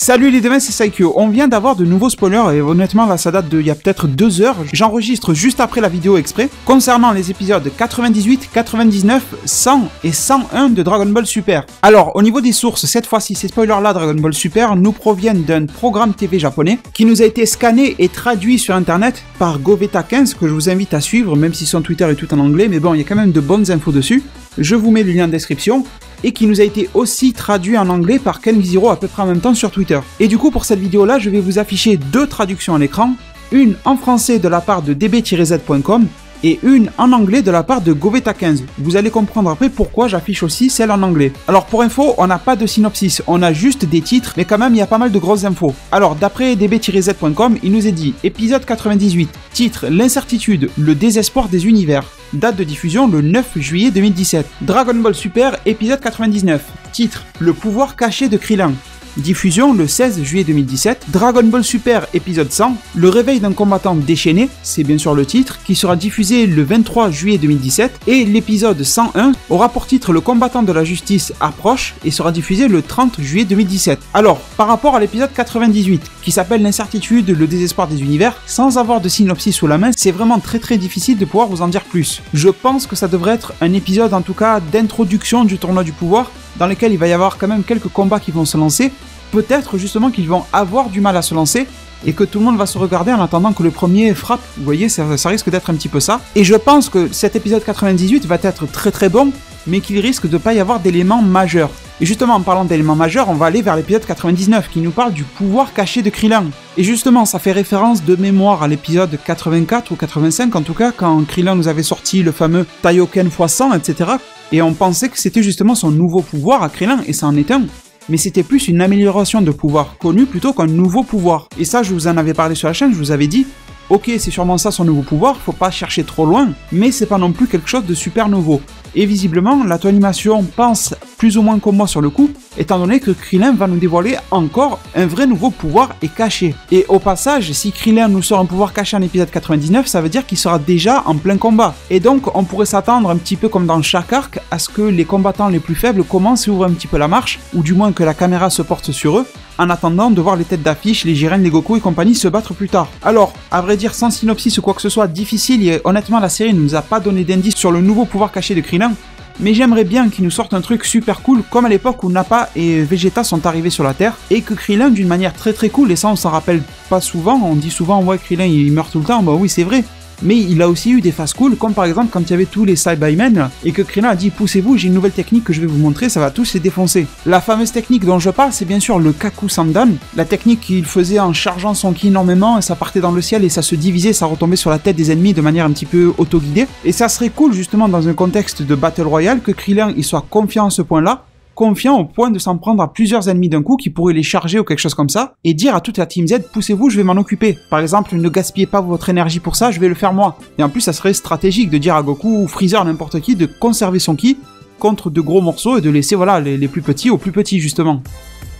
Salut les démons, c'est Saikyo. On vient d'avoir de nouveaux spoilers et honnêtement là ça date d'il y a peut-être 2 heures. J'enregistre juste après la vidéo exprès concernant les épisodes 98, 99, 100 et 101 de Dragon Ball Super. Alors au niveau des sources, cette fois-ci ces spoilers là Dragon Ball Super nous proviennent d'un programme TV japonais qui nous a été scanné et traduit sur internet par Goveta15 que je vous invite à suivre même si son Twitter est tout en anglais, mais bon il y a quand même de bonnes infos dessus. Je vous mets le lien en description. Et qui nous a été aussi traduit en anglais par Ken0 à peu près en même temps sur Twitter. Et du coup pour cette vidéo là je vais vous afficher 2 traductions à l'écran, une en français de la part de db-z.com et une en anglais de la part de Goveta15. Vous allez comprendre après pourquoi j'affiche aussi celle en anglais. Alors pour info, on n'a pas de synopsis, on a juste des titres, mais quand même il y a pas mal de grosses infos. Alors d'après db-z.com, il nous est dit épisode 98, titre l'incertitude, le désespoir des univers. Date de diffusion le 9 juillet 2017. Dragon Ball Super, épisode 99. Titre le pouvoir caché de Krillin. Diffusion le 16 juillet 2017, Dragon Ball Super épisode 100, le réveil d'un combattant déchaîné, c'est bien sûr le titre, qui sera diffusé le 23 juillet 2017, et l'épisode 101 aura pour titre le combattant de la justice approche et sera diffusé le 30 juillet 2017. Alors, par rapport à l'épisode 98, qui s'appelle l'incertitude, le désespoir des univers, sans avoir de synopsis sous la main, c'est vraiment très difficile de pouvoir vous en dire plus. Je pense que ça devrait être un épisode en tout cas d'introduction du tournoi du pouvoir, dans lequel il va y avoir quand même quelques combats qui vont se lancer, peut-être justement qu'ils vont avoir du mal à se lancer, et que tout le monde va se regarder en attendant que le premier frappe, vous voyez, ça risque d'être un petit peu ça. Et je pense que cet épisode 98 va être très bon, mais qu'il risque de pas y avoir d'éléments majeurs. Et justement, en parlant d'éléments majeurs, on va aller vers l'épisode 99, qui nous parle du pouvoir caché de Krillin. Et justement, ça fait référence de mémoire à l'épisode 84 ou 85, en tout cas, quand Krillin nous avait sorti le fameux Taioken x100, etc., et on pensait que c'était justement son nouveau pouvoir à Krillin, et ça en est un. Mais c'était plus une amélioration de pouvoir connu plutôt qu'un nouveau pouvoir. Et ça, je vous en avais parlé sur la chaîne, je vous avais dit, ok, c'est sûrement ça son nouveau pouvoir, faut pas chercher trop loin, mais c'est pas non plus quelque chose de super nouveau. Et visiblement, la Toonimation pense plus ou moins comme moi sur le coup, étant donné que Krillin va nous dévoiler encore un vrai nouveau pouvoir et caché. Et au passage, si Krillin nous sort un pouvoir caché en épisode 99, ça veut dire qu'il sera déjà en plein combat. Et donc, on pourrait s'attendre un petit peu comme dans chaque arc, à ce que les combattants les plus faibles commencent et ouvrent un petit peu la marche, ou du moins que la caméra se porte sur eux, en attendant de voir les têtes d'affiche, les Jiren, les Goku et compagnie se battre plus tard. Alors, à vrai dire, sans synopsis ou quoi que ce soit, difficile, et honnêtement la série ne nous a pas donné d'indice sur le nouveau pouvoir caché de Krillin, mais j'aimerais bien qu'ils nous sortent un truc super cool, comme à l'époque où Nappa et Vegeta sont arrivés sur la Terre, et que Krillin, d'une manière très cool, et ça on s'en rappelle pas souvent, on dit souvent ouais Krillin il meurt tout le temps, bah oui c'est vrai, mais il a aussi eu des phases cool, comme par exemple quand il y avait tous les Saibamen, et que Krillin a dit poussez-vous, j'ai une nouvelle technique que je vais vous montrer, ça va tous les défoncer. La fameuse technique dont je parle, c'est bien sûr le Kaku Sandan, la technique qu'il faisait en chargeant son ki énormément, et ça partait dans le ciel et ça se divisait, ça retombait sur la tête des ennemis de manière un petit peu auto-guidée. Et ça serait cool justement dans un contexte de Battle Royale que Krillin il soit confiant à ce point-là, confiant au point de s'en prendre à plusieurs ennemis d'un coup qui pourraient les charger ou quelque chose comme ça, et dire à toute la Team Z, poussez-vous, je vais m'en occuper. Par exemple, ne gaspillez pas votre énergie pour ça, je vais le faire moi. Et en plus, ça serait stratégique de dire à Goku ou Freezer, n'importe qui, de conserver son ki contre de gros morceaux et de laisser voilà les plus petits aux plus petits justement.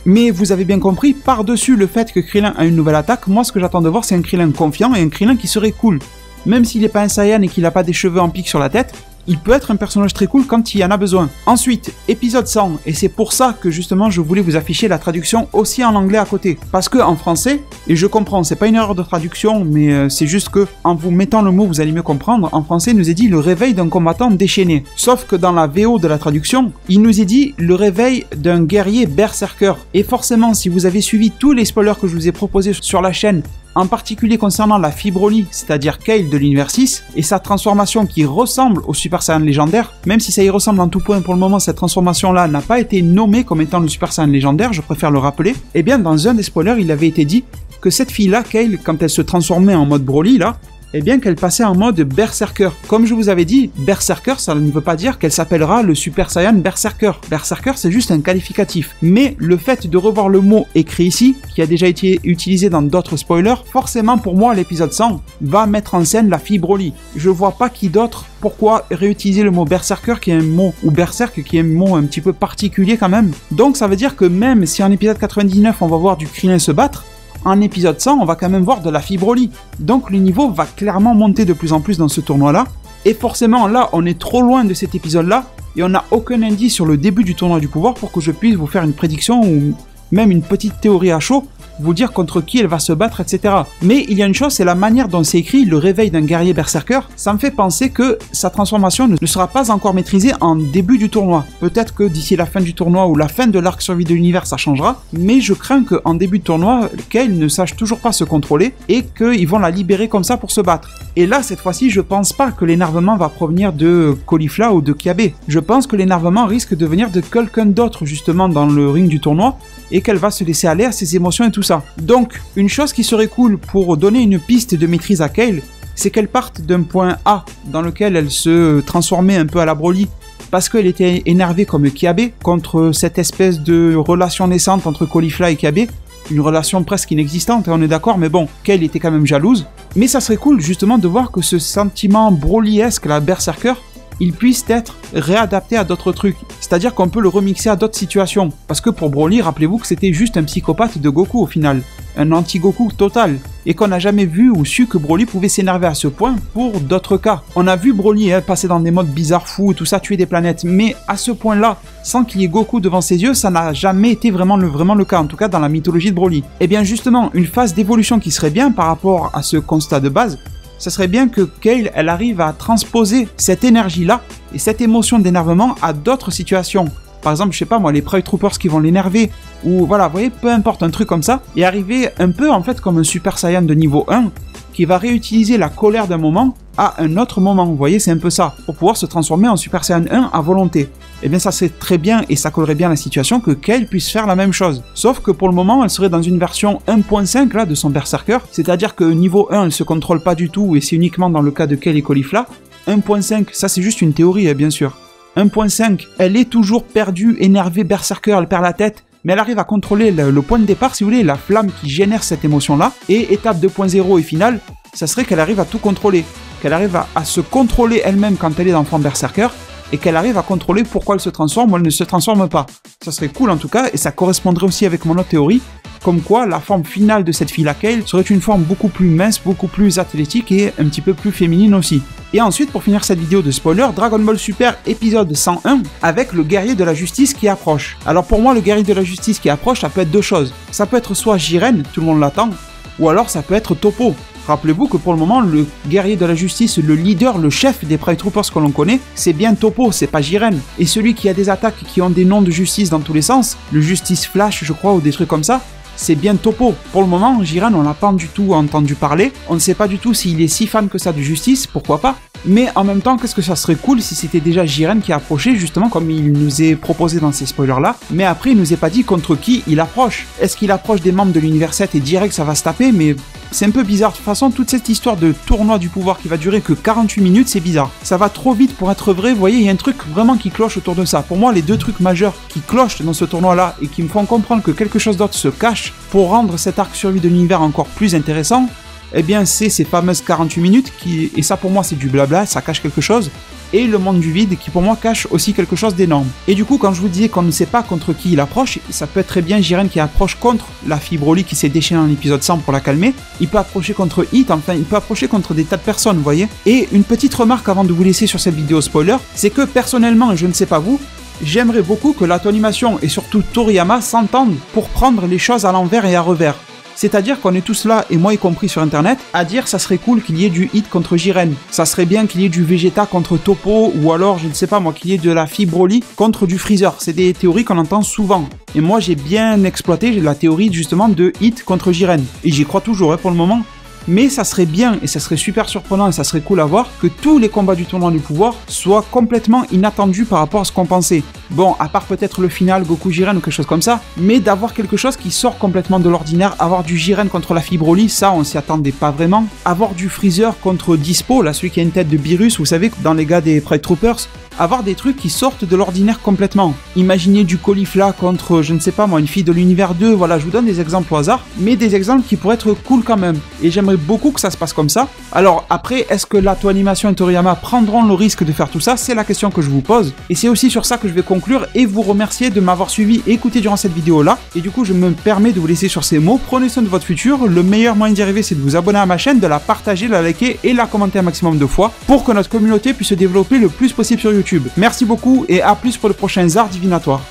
Mais vous avez bien compris, par-dessus le fait que Krillin a une nouvelle attaque, moi ce que j'attends de voir c'est un Krillin confiant et un Krillin qui serait cool. Même s'il n'est pas un Saiyan et qu'il n'a pas des cheveux en pique sur la tête, il peut être un personnage très cool quand il y en a besoin. Ensuite, épisode 100, et c'est pour ça que justement je voulais vous afficher la traduction aussi en anglais à côté. Parce que en français, et je comprends, c'est pas une erreur de traduction, mais c'est juste que en vous mettant le mot vous allez mieux comprendre, en français il nous est dit le réveil d'un combattant déchaîné. Sauf que dans la VO de la traduction, il nous est dit le réveil d'un guerrier berserker. Et forcément, si vous avez suivi tous les spoilers que je vous ai proposés sur la chaîne, en particulier concernant la Fibroly, c'est-à-dire Kale de l'univers 6, et sa transformation qui ressemble au Super Saiyan légendaire, même si ça y ressemble en tout point pour le moment, cette transformation-là n'a pas été nommée comme étant le Super Saiyan légendaire, je préfère le rappeler, et bien dans un des spoilers, il avait été dit que cette fille-là, Kale, quand elle se transformait en mode Broly, là, eh bien qu'elle passait en mode Berserker. Comme je vous avais dit, Berserker, ça ne veut pas dire qu'elle s'appellera le Super Saiyan Berserker. Berserker, c'est juste un qualificatif. Mais le fait de revoir le mot écrit ici, qui a déjà été utilisé dans d'autres spoilers, forcément pour moi, l'épisode 100 va mettre en scène la fille Broly. Je vois pas qui d'autre, pourquoi réutiliser le mot Berserker qui est un mot, ou Berserk qui est un mot un petit peu particulier quand même. Donc ça veut dire que même si en épisode 99 on va voir du Krillin se battre, en épisode 100, on va quand même voir de la fille Broly. Donc le niveau va clairement monter de plus en plus dans ce tournoi-là. Et forcément, là, on est trop loin de cet épisode-là. Et on n'a aucun indice sur le début du tournoi du pouvoir pour que je puisse vous faire une prédiction ou même une petite théorie à chaud, vous dire contre qui elle va se battre, etc. Mais il y a une chose, c'est la manière dont c'est écrit, le réveil d'un guerrier berserker. Ça me fait penser que sa transformation ne sera pas encore maîtrisée en début du tournoi. Peut-être que d'ici la fin du tournoi ou la fin de l'arc survie de l'univers, ça changera. Mais je crains qu'en début de tournoi, Kale ne sache toujours pas se contrôler et qu'ils vont la libérer comme ça pour se battre. Et là, cette fois-ci, je pense pas que l'énervement va provenir de Caulifla ou de Kiabe. Je pense que l'énervement risque de venir de quelqu'un d'autre justement dans le ring du tournoi et qu'elle va se laisser aller à ses émotions et tout ça. Donc, une chose qui serait cool pour donner une piste de maîtrise à Kale, c'est qu'elle parte d'un point A dans lequel elle se transformait un peu à la Broly parce qu'elle était énervée comme Kiabe contre cette espèce de relation naissante entre Caulifla et Kiabe, une relation presque inexistante, on est d'accord, mais bon, Kale était quand même jalouse. Mais ça serait cool justement de voir que ce sentiment Brolyesque, la berserker, il puisse être réadapté à d'autres trucs. C'est-à-dire qu'on peut le remixer à d'autres situations. Parce que pour Broly, rappelez-vous que c'était juste un psychopathe de Goku au final. Un anti-Goku total. Et qu'on n'a jamais vu ou su que Broly pouvait s'énerver à ce point pour d'autres cas. On a vu Broly passer dans des modes bizarres fous, tout ça, tuer des planètes. Mais à ce point-là, sans qu'il y ait Goku devant ses yeux, ça n'a jamais été vraiment le cas. En tout cas dans la mythologie de Broly. Et bien justement, une phase d'évolution qui serait bien par rapport à ce constat de base, ça serait bien que Kale, elle arrive à transposer cette énergie-là et cette émotion d'énervement à d'autres situations. Par exemple, je sais pas moi, les Pride Troopers qui vont l'énerver, ou voilà, vous voyez, peu importe, un truc comme ça, et arriver un peu en fait comme un Super Saiyan de niveau 1, qui va réutiliser la colère d'un moment à un autre moment, vous voyez, c'est un peu ça, pour pouvoir se transformer en Super Saiyan 1 à volonté. Et bien ça c'est très bien, et ça collerait bien la situation que Kale puisse faire la même chose. Sauf que pour le moment, elle serait dans une version 1.5 là de son Berserker, c'est-à-dire que niveau 1, elle se contrôle pas du tout, et c'est uniquement dans le cas de Kale et Caulifla. 1.5, ça c'est juste une théorie, bien sûr. 1.5, elle est toujours perdue, énervée, Berserker, elle perd la tête, mais elle arrive à contrôler le point de départ, si vous voulez, la flamme qui génère cette émotion-là, et étape 2.0 et finale, ça serait qu'elle arrive à tout contrôler, qu'elle arrive à se contrôler elle-même quand elle est dans forme Berserker, et qu'elle arrive à contrôler pourquoi elle se transforme ou elle ne se transforme pas. Ça serait cool en tout cas, et ça correspondrait aussi avec mon autre théorie, comme quoi la forme finale de cette fille-là, Kale, serait une forme beaucoup plus mince, beaucoup plus athlétique et un petit peu plus féminine aussi. Et ensuite, pour finir cette vidéo de spoiler, Dragon Ball Super épisode 101 avec le guerrier de la justice qui approche. Alors pour moi, le guerrier de la justice qui approche, ça peut être deux choses. Ça peut être soit Jiren, tout le monde l'attend, ou alors ça peut être Toppo. Rappelez-vous que pour le moment, le guerrier de la justice, le leader, le chef des Pride Troopers que l'on connaît, c'est bien Toppo, c'est pas Jiren. Et celui qui a des attaques qui ont des noms de justice dans tous les sens, le Justice Flash, je crois, ou des trucs comme ça, c'est bien Toppo. Pour le moment, Jiren, on l'a pas du tout entendu parler. On ne sait pas du tout s'il est si fan que ça de justice, pourquoi pas. Mais en même temps, qu'est-ce que ça serait cool si c'était déjà Jiren qui approchait, justement comme il nous est proposé dans ces spoilers-là. Mais après, il nous est pas dit contre qui il approche. Est-ce qu'il approche des membres de l'univers 7 et direct ça va se taper? Mais c'est un peu bizarre. De toute façon, toute cette histoire de tournoi du pouvoir qui va durer que 48 minutes, c'est bizarre. Ça va trop vite pour être vrai. Vous voyez, il y a un truc vraiment qui cloche autour de ça. Pour moi, les deux trucs majeurs qui clochent dans ce tournoi-là et qui me font comprendre que quelque chose d'autre se cache pour rendre cet arc survie de l'univers encore plus intéressant, eh bien c'est ces fameuses 48 minutes qui, et ça pour moi c'est du blabla, ça cache quelque chose, et le monde du vide qui pour moi cache aussi quelque chose d'énorme. Et du coup quand je vous disais qu'on ne sait pas contre qui il approche, ça peut être très bien Jiren qui approche contre la fille Broly qui s'est déchaînée en épisode 100 pour la calmer, il peut approcher contre Hit, enfin il peut approcher contre des tas de personnes, vous voyez. Et une petite remarque avant de vous laisser sur cette vidéo spoiler, c'est que personnellement, et je ne sais pas vous, j'aimerais beaucoup que l'Ato Animation et surtout Toriyama s'entendent pour prendre les choses à l'envers et à revers. C'est-à-dire qu'on est tous là, et moi y compris sur internet, à dire ça serait cool qu'il y ait du Hit contre Jiren. Ça serait bien qu'il y ait du Vegeta contre Toppo, ou alors, je ne sais pas moi, qu'il y ait de la fille Broly contre du Freezer. C'est des théories qu'on entend souvent. Et moi j'ai bien exploité la théorie justement de Hit contre Jiren. Et j'y crois toujours pour le moment. Mais ça serait bien, et ça serait super surprenant, et ça serait cool à voir, que tous les combats du tournoi du pouvoir soient complètement inattendus par rapport à ce qu'on pensait. Bon, à part peut-être le final Goku Jiren ou quelque chose comme ça, mais d'avoir quelque chose qui sort complètement de l'ordinaire, avoir du Jiren contre la fille Broly, ça on s'y attendait pas vraiment. Avoir du Freezer contre Dispo, là celui qui a une tête de Beerus, vous savez, dans les gars des Pride Troopers, avoir des trucs qui sortent de l'ordinaire complètement. Imaginez du Caulifla contre, je ne sais pas moi, une fille de l'univers 2, voilà, je vous donne des exemples au hasard, mais des exemples qui pourraient être cool quand même. Et j'aimerais beaucoup que ça se passe comme ça. Alors après, est-ce que l'Ato Animation et Toriyama prendront le risque de faire tout ça? C'est la question que je vous pose. Et c'est aussi sur ça que je vais conclure et vous remercier de m'avoir suivi et écouté durant cette vidéo-là. Et du coup, je me permets de vous laisser sur ces mots. Prenez soin de votre futur. Le meilleur moyen d'y arriver, c'est de vous abonner à ma chaîne, de la partager, la liker et la commenter un maximum de fois pour que notre communauté puisse se développer le plus possible sur YouTube. Merci beaucoup et à plus pour le prochain Arts Divinatoires.